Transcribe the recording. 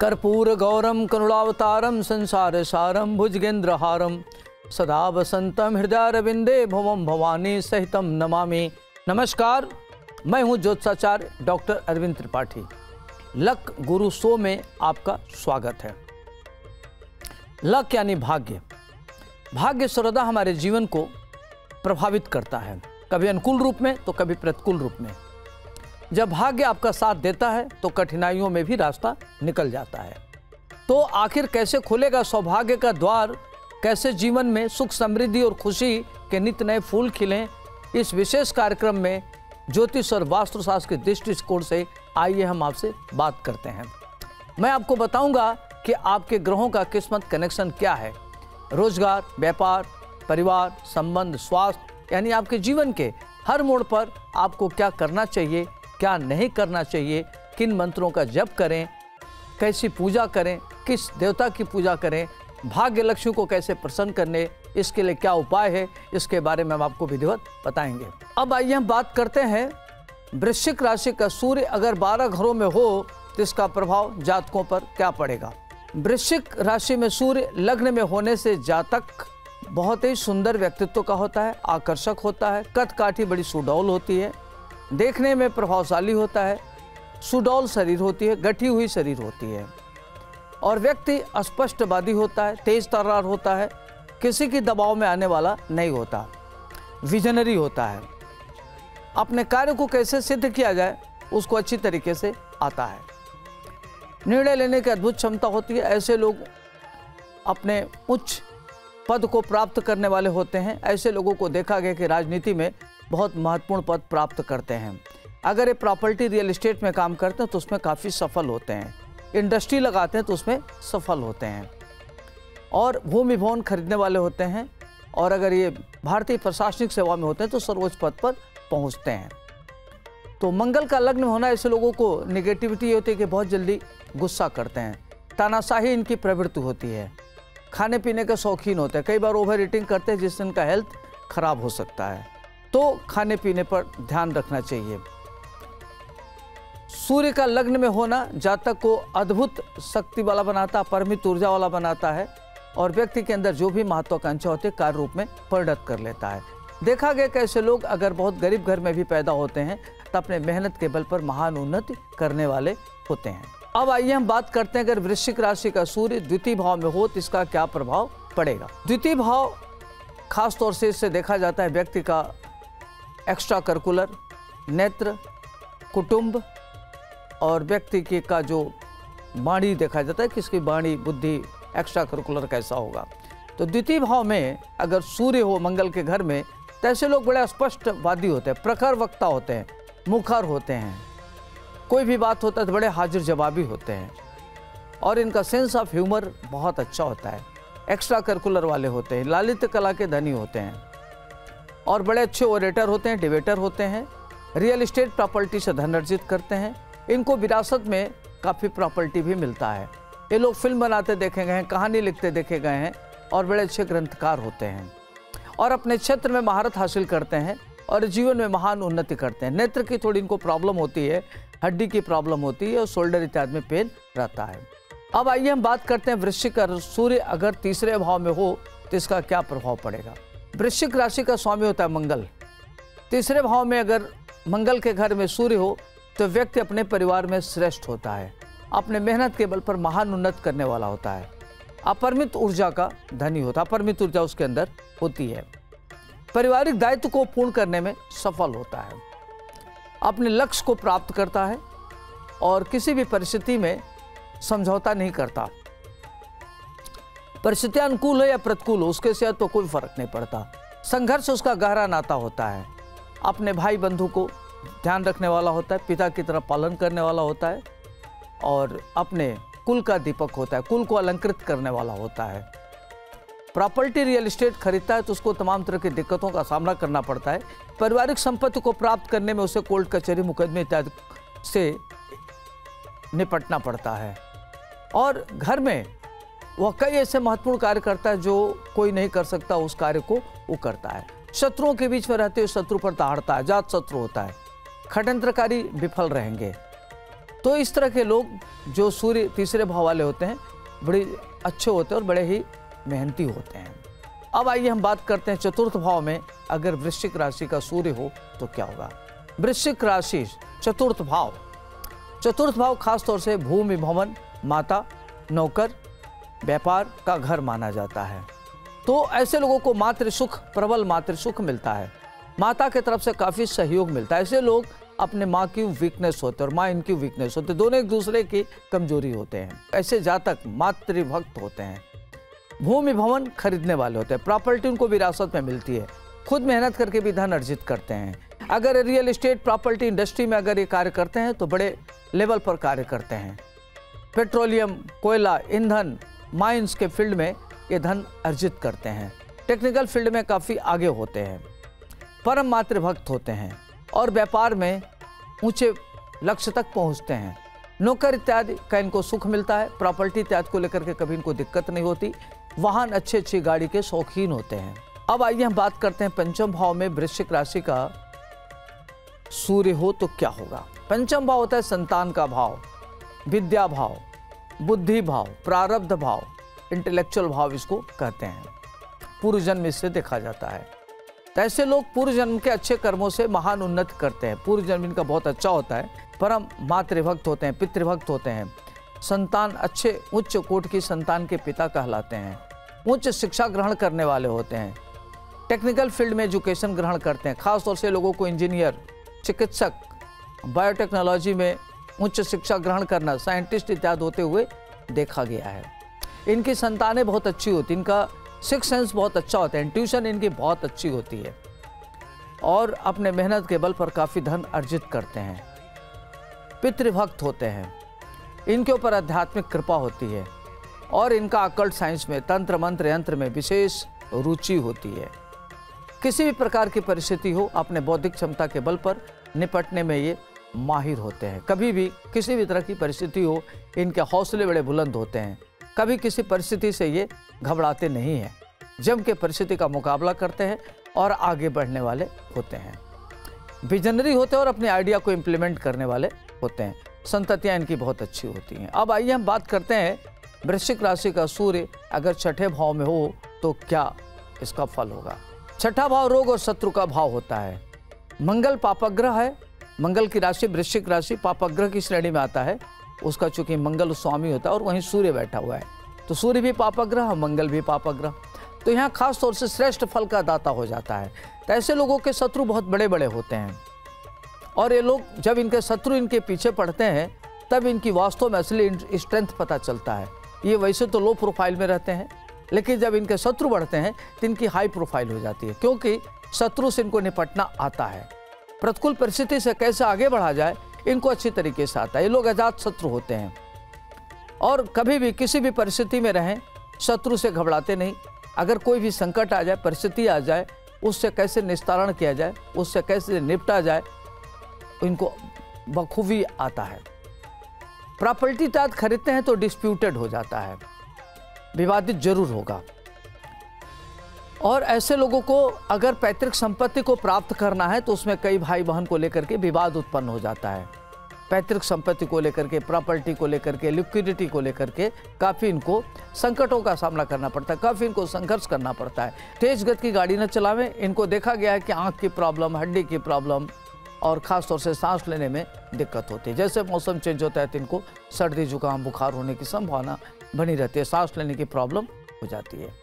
कर्पूरगौरम करुणावतारम संसार सारम भुजगेंद्रहारम सदा वसंतम हृदयारविंदे भवम भवानी सहितम नमामि। नमस्कार, मैं हूं ज्योतिषाचार्य डॉक्टर अरविंद त्रिपाठी। लक गुरु शो में आपका स्वागत है। लक यानी भाग्य। भाग्य सर्वदा हमारे जीवन को प्रभावित करता है, कभी अनुकूल रूप में तो कभी प्रतिकूल रूप में। जब भाग्य आपका साथ देता है तो कठिनाइयों में भी रास्ता निकल जाता है। तो आखिर कैसे खुलेगा सौभाग्य का द्वार, कैसे जीवन में सुख समृद्धि और खुशी के नित्य नए फूल खिलें, इस विशेष कार्यक्रम में ज्योतिष और वास्तुशास्त्र के दृष्टिकोण से आइए हम आपसे बात करते हैं। मैं आपको बताऊंगा कि आपके ग्रहों का किस्मत कनेक्शन क्या है। रोजगार, व्यापार, परिवार, संबंध, स्वास्थ्य यानी आपके जीवन के हर मोड़ पर आपको क्या करना चाहिए, क्या नहीं करना चाहिए, किन मंत्रों का जप करें, कैसी पूजा करें, किस देवता की पूजा करें, भाग्य लक्ष्मी को कैसे प्रसन्न करने, इसके लिए क्या उपाय है, इसके बारे में हम आपको विधिवत बताएंगे। अब आइए हम बात करते हैं वृश्चिक राशि का सूर्य अगर 12 घरों में हो तो इसका प्रभाव जातकों पर क्या पड़ेगा। वृश्चिक राशि में सूर्य लग्न में होने से जातक बहुत ही सुंदर व्यक्तित्व का होता है, आकर्षक होता है, कद काठी बड़ी सुडौल होती है, देखने में प्रभावशाली होता है, सुडौल शरीर होती है, गठी हुई शरीर होती है और व्यक्ति अस्पष्टवादी होता है, तेज तर्रार होता है, किसी की दबाव में आने वाला नहीं होता, विजनरी होता है, अपने कार्य को कैसे सिद्ध किया जाए उसको अच्छी तरीके से आता है, निर्णय लेने की अद्भुत क्षमता होती है। ऐसे लोग अपने उच्च पद को प्राप्त करने वाले होते हैं। ऐसे लोगों को देखा गया कि राजनीति में बहुत महत्वपूर्ण पद प्राप्त करते हैं। अगर ये प्रॉपर्टी रियल एस्टेट में काम करते हैं तो उसमें काफ़ी सफल होते हैं, इंडस्ट्री लगाते हैं तो उसमें सफल होते हैं और भूमि भवन खरीदने वाले होते हैं और अगर ये भारतीय प्रशासनिक सेवा में होते हैं तो सर्वोच्च पद पर पहुंचते हैं। तो मंगल का लग्न होना ऐसे लोगों को निगेटिविटी ये होती है कि बहुत जल्दी गुस्सा करते हैं, तानाशाही इनकी प्रवृत्ति होती है, खाने पीने के शौकीन होते हैं, कई बार ओवर ईटिंग करते हैं जिससे इनका हेल्थ खराब हो सकता है, तो खाने पीने पर ध्यान रखना चाहिए। सूर्य का लग्न में होना जातक को अद्भुत शक्ति वाला बनाता है, परिमित ऊर्जा वाला बनाता है और व्यक्ति के अंदर जो भी महत्वाकांक्षा होती है कार्य रूप में परिणत कर लेता है। देखा गया कि ऐसे लोग अगर बहुत गरीब घर में भी पैदा होते हैं तो अपने मेहनत के बल पर महान उन्नति करने वाले होते हैं। अब आइए हम बात करते हैं अगर वृश्चिक राशि का सूर्य द्वितीय भाव में हो तो इसका क्या प्रभाव पड़ेगा। द्वितीय भाव खास तौर से इससे देखा जाता है व्यक्ति का एक्स्ट्रा करिकुलर, नेत्र, कुटुंब और व्यक्ति की का जो वाणी देखा जाता है कि इसकी वाणी, बुद्धि, एक्स्ट्रा करिकुलर कैसा होगा। तो द्वितीय भाव में अगर सूर्य हो मंगल के घर में तो ऐसे लोग बड़े स्पष्टवादी होते हैं, प्रखर वक्ता होते हैं, मुखर होते हैं, कोई भी बात होता है तो बड़े हाजिर जवाबी होते हैं और इनका सेंस ऑफ ह्यूमर बहुत अच्छा होता है, एक्स्ट्रा करिकुलर वाले होते हैं, ललित कला के धनी होते हैं और बड़े अच्छे ओरेटर होते हैं, डिबेटर होते हैं, रियल एस्टेट प्रॉपर्टी से धन अर्जित करते हैं। इनको विरासत में काफ़ी प्रॉपर्टी भी मिलता है। ये लोग फिल्म बनाते देखे गए हैं, कहानी लिखते देखे गए हैं और बड़े अच्छे ग्रंथकार होते हैं और अपने क्षेत्र में महारत हासिल करते हैं और जीवन में महान उन्नति करते हैं। नेत्र की थोड़ी इनको प्रॉब्लम होती है, हड्डी की प्रॉब्लम होती है और शोल्डर इत्यादि में पेन रहता है। अब आइए हम बात करते हैं वृश्चिक का सूर्य अगर तीसरे भाव में हो तो इसका क्या प्रभाव पड़ेगा। वृश्चिक राशि का स्वामी होता है मंगल। तीसरे भाव में अगर मंगल के घर में सूर्य हो तो व्यक्ति अपने परिवार में श्रेष्ठ होता है, अपने मेहनत के बल पर महान उन्नत करने वाला होता है, अपरिमित ऊर्जा का धनी होता है, अपरिमित ऊर्जा उसके अंदर होती है, पारिवारिक दायित्व को पूर्ण करने में सफल होता है, अपने लक्ष्य को प्राप्त करता है और किसी भी परिस्थिति में समझौता नहीं करता। परिस्थितियां अनुकूल हो या प्रतिकूल हो उसके से तो कोई फर्क नहीं पड़ता। संघर्ष उसका गहरा नाता होता है, अपने भाई बंधु को ध्यान रखने वाला होता है, पिता की तरह पालन करने वाला होता है और अपने कुल का दीपक होता है, कुल को अलंकृत करने वाला होता है। प्रॉपर्टी रियल एस्टेट खरीदता है तो उसको तमाम तरह की दिक्कतों का सामना करना पड़ता है। पारिवारिक संपत्ति को प्राप्त करने में उसे कोर्ट कचहरी मुकदमे इत्यादि से निपटना पड़ता है और घर में वह कई ऐसे महत्वपूर्ण कार्य करता है जो कोई नहीं कर सकता, उस कार्य को वो करता है। शत्रुओं के बीच में रहते हुए शत्रु पर दहाड़ता है, जात शत्रु होता है, षड्यंत्रकारी विफल रहेंगे तो इस तरह के लोग जो सूर्य तीसरे भाव वाले होते हैं बड़े अच्छे होते हैं और बड़े ही मेहनती होते हैं। अब आइए हम बात करते हैं चतुर्थ भाव में अगर वृश्चिक राशि का सूर्य हो तो क्या होगा। वृश्चिक राशि चतुर्थ भाव खास तौर से भूमि, भवन, माता, नौकर, व्यापार का घर माना जाता है। तो ऐसे लोगों को मातृ सुख, प्रबल मातृ सुख मिलता है, माता की तरफ से काफ़ी सहयोग मिलता है। ऐसे लोग अपने माँ की वीकनेस होते हैं और माँ इनकी वीकनेस होते हैं, दोनों एक दूसरे की कमजोरी होते हैं। ऐसे जातक मातृभक्त होते हैं। भूमि, भवन खरीदने वाले होते हैं, प्रॉपर्टी उनको विरासत में मिलती है, खुद मेहनत करके भी धन अर्जित करते हैं। अगर रियल एस्टेट, प्रॉपर्टी इंडस्ट्री में अगर ये कार्य करते हैं तो बड़े लेवल पर कार्य करते हैं। पेट्रोलियम, कोयला, ईंधन, माइंस के फील्ड में ये धन अर्जित करते हैं। टेक्निकल फील्ड में काफ़ी आगे होते हैं, परम मातृभक्त होते हैं और व्यापार में ऊंचे लक्ष्य तक पहुंचते हैं। नौकर इत्यादि का इनको सुख मिलता है, प्रॉपर्टी इत्यादि को लेकर के कभी इनको दिक्कत नहीं होती। वाहन, अच्छी गाड़ी के शौकीन होते हैं। अब आइए हम बात करते हैं पंचम भाव में वृश्चिक राशि का सूर्य हो तो क्या होगा। पंचम भाव होता है संतान का भाव, विद्या भाव, बुद्धि भाव, प्रारब्ध भाव, इंटेलेक्चुअल भाव इसको कहते हैं। पूर्व जन्म इससे देखा जाता है। तो ऐसे लोग पूर्व जन्म के अच्छे कर्मों से महान उन्नति करते हैं। पूर्व जन्म इनका बहुत अच्छा होता है, परम मातृभक्त होते हैं, पितृभक्त होते हैं। संतान अच्छे उच्च कोटि की संतान के पिता कहलाते हैं। उच्च शिक्षा ग्रहण करने वाले होते हैं। टेक्निकल फील्ड में एजुकेशन ग्रहण करते हैं। खासतौर से लोगों को इंजीनियर, चिकित्सक, बायोटेक्नोलॉजी में उच्च शिक्षा ग्रहण करना, साइंटिस्ट इत्यादि होते हुए देखा गया है। इनकी संतानें बहुत अच्छी होती, इनका सिक्स सेंस बहुत अच्छा होता है, इंट्यूशन इनकी बहुत अच्छी होती है और अपने मेहनत के बल पर काफ़ी धन अर्जित करते हैं। पितृभक्त होते हैं, इनके ऊपर आध्यात्मिक कृपा होती है और इनका अकल्ट साइंस में, तंत्र मंत्र यंत्र में विशेष रुचि होती है। किसी भी प्रकार की परिस्थिति हो, अपने बौद्धिक क्षमता के बल पर निपटने में ये माहिर होते हैं। कभी भी किसी भी तरह की परिस्थिति हो, इनके हौसले बड़े बुलंद होते हैं। कभी किसी परिस्थिति से ये घबराते नहीं हैं, जम के परिस्थिति का मुकाबला करते हैं और आगे बढ़ने वाले होते हैं। विजनरी होते हैं और अपने आइडिया को इम्प्लीमेंट करने वाले होते हैं। संततियाँ इनकी बहुत अच्छी होती हैं। अब आइए हम बात करते हैं वृश्चिक राशि का सूर्य अगर छठे भाव में हो तो क्या इसका फल होगा। छठा भाव रोग और शत्रु का भाव होता है। मंगल पापग्रह है। मंगल की राशि वृश्चिक राशि पापग्रह की श्रेणी में आता है। उसका चूंकि मंगल स्वामी होता है और वहीं सूर्य बैठा हुआ है, तो सूर्य भी पापग्रह, मंगल भी पापग्रह, तो यहाँ खास तौर से श्रेष्ठ फल का दाता हो जाता है। तो ऐसे लोगों के शत्रु बहुत बड़े बड़े होते हैं और ये लोग जब इनके शत्रु इनके पीछे पड़ते हैं तब इनकी वास्तव में असली स्ट्रेंथ पता चलता है। ये वैसे तो लो प्रोफाइल में रहते हैं, लेकिन जब इनके शत्रु बढ़ते हैं तो इनकी हाई प्रोफाइल हो जाती है, क्योंकि शत्रु से इनको निपटना आता है। प्रतिकूल परिस्थिति से कैसे आगे बढ़ा जाए इनको अच्छी तरीके से आता है। ये लोग अजात शत्रु होते हैं और कभी भी किसी भी परिस्थिति में रहें शत्रु से घबराते नहीं। अगर कोई भी संकट आ जाए, परिस्थिति आ जाए, उससे कैसे निस्तारण किया जाए, उससे कैसे निपटा जाए, इनको बखूबी आता है। प्रॉपर्टी इत्यादि खरीदते हैं तो डिस्प्यूटेड हो जाता है, विवादित जरूर होगा। और ऐसे लोगों को अगर पैतृक संपत्ति को प्राप्त करना है तो उसमें कई भाई बहन को लेकर के विवाद उत्पन्न हो जाता है। पैतृक संपत्ति को लेकर के, प्रॉपर्टी को लेकर के, लिक्विडिटी को लेकर के काफ़ी इनको संकटों का सामना करना पड़ता है, काफ़ी इनको संघर्ष करना पड़ता है। तेज गति की गाड़ी न चलावें। इनको देखा गया है कि आँख की प्रॉब्लम, हड्डी की प्रॉब्लम और ख़ास तौर से सांस लेने में दिक्कत होती है। जैसे मौसम चेंज होता है तो इनको सर्दी, जुकाम, बुखार होने की संभावना बनी रहती है, सांस लेने की प्रॉब्लम हो जाती है।